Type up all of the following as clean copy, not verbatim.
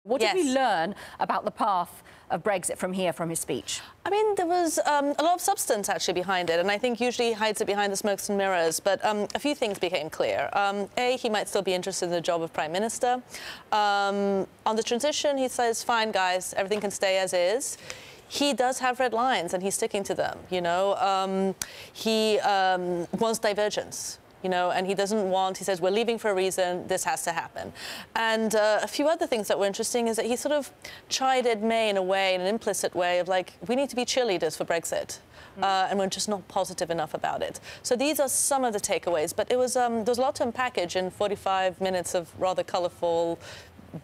What did we learn about the path of Brexit from here, from his speech? I mean, there was a lot of substance actually behind it, and I think usually he hides it behind the smokes and mirrors. But a few things became clear. A, he might still be interested in the job of Prime Minister. On the transition, he says, fine, guys, everything can stay as is. He does have red lines, and he's sticking to them, you know. He wants divergence. You know, and he doesn't want, he says, we're leaving for a reason, this has to happen. And a few other things that were interesting is that he sort of chided May in a way, in an implicit way of like, we need to be cheerleaders for Brexit. And we're just not positive enough about it. So these are some of the takeaways, but it was, there was a lot to unpackage in 45 minutes of rather colourful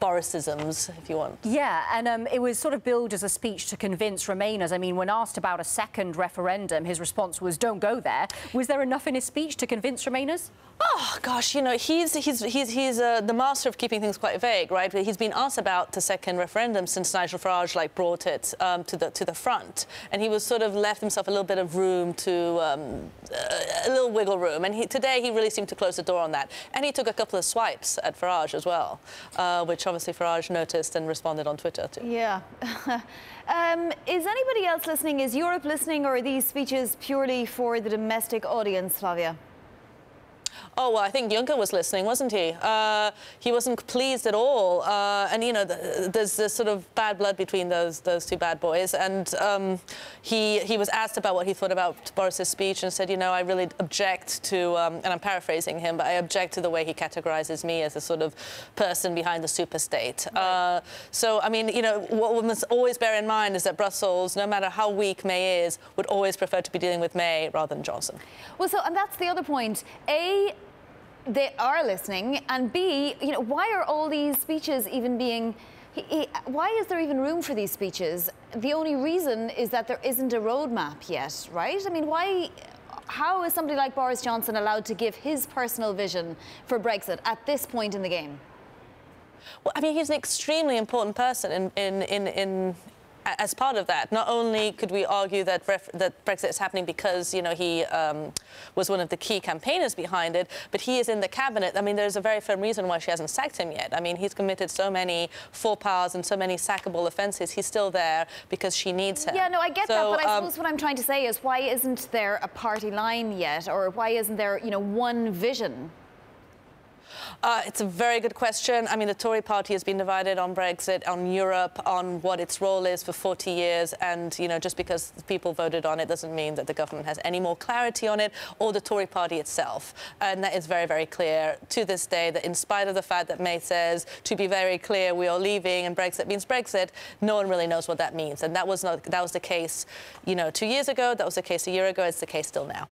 Borisisms, if you want. Yeah, and it was sort of billed as a speech to convince Remainers. I mean, when asked about a second referendum, his response was, don't go there. Was there enough in his speech to convince Remainers? Oh, gosh, you know, he's the master of keeping things quite vague, right? He's been asked about the second referendum since Nigel Farage, like, brought it to the front. And he was sort of left himself a little bit of room to, a little wiggle room. And today he really seemed to close the door on that. And he took a couple of swipes at Farage as well, which obviously Farage noticed and responded on Twitter to. Yeah. Is anybody else listening? Is Europe listening, or are these speeches purely for the domestic audience, Flavia? Oh, well, I think Juncker was listening, wasn't he? He wasn't pleased at all. And, you know, there's this sort of bad blood between those two bad boys. And he was asked about what he thought about Boris's speech and said, you know, I really object to, and I'm paraphrasing him, but I object to the way he categorizes me as a sort of person behind the superstate. Right. So, I mean, you know, what we must always bear in mind is that Brussels, no matter how weak May is, would always prefer to be dealing with May rather than Johnson. Well, so, and that's the other point. A, they are listening, and B, you know, why are all these speeches even being... why is there even room for these speeches? The only reason is that there isn't a roadmap yet, right? I mean, why... How is somebody like Boris Johnson allowed to give his personal vision for Brexit at this point in the game? Well, I mean, he's an extremely important person as part of that. Not only could we argue that Brexit is happening because, you know, he was one of the key campaigners behind it, but he is in the cabinet. I mean, there's a very firm reason why she hasn't sacked him yet. I mean, he's committed so many faux pas and so many sackable offences. He's still there because she needs him. Yeah, no, I get that, but I suppose what I'm trying to say is, why isn't there a party line yet, or why isn't there, you know, one vision? It's a very good question. I mean, the Tory party has been divided on Brexit, on Europe, on what its role is for 40 years. And, you know, just because people voted on it doesn't mean that the government has any more clarity on it, or the Tory party itself. And that is very, very clear to this day, that in spite of the fact that May says, to be very clear, we are leaving and Brexit means Brexit, no one really knows what that means. And that was the case, you know, 2 years ago. That was the case a year ago. It's the case still now.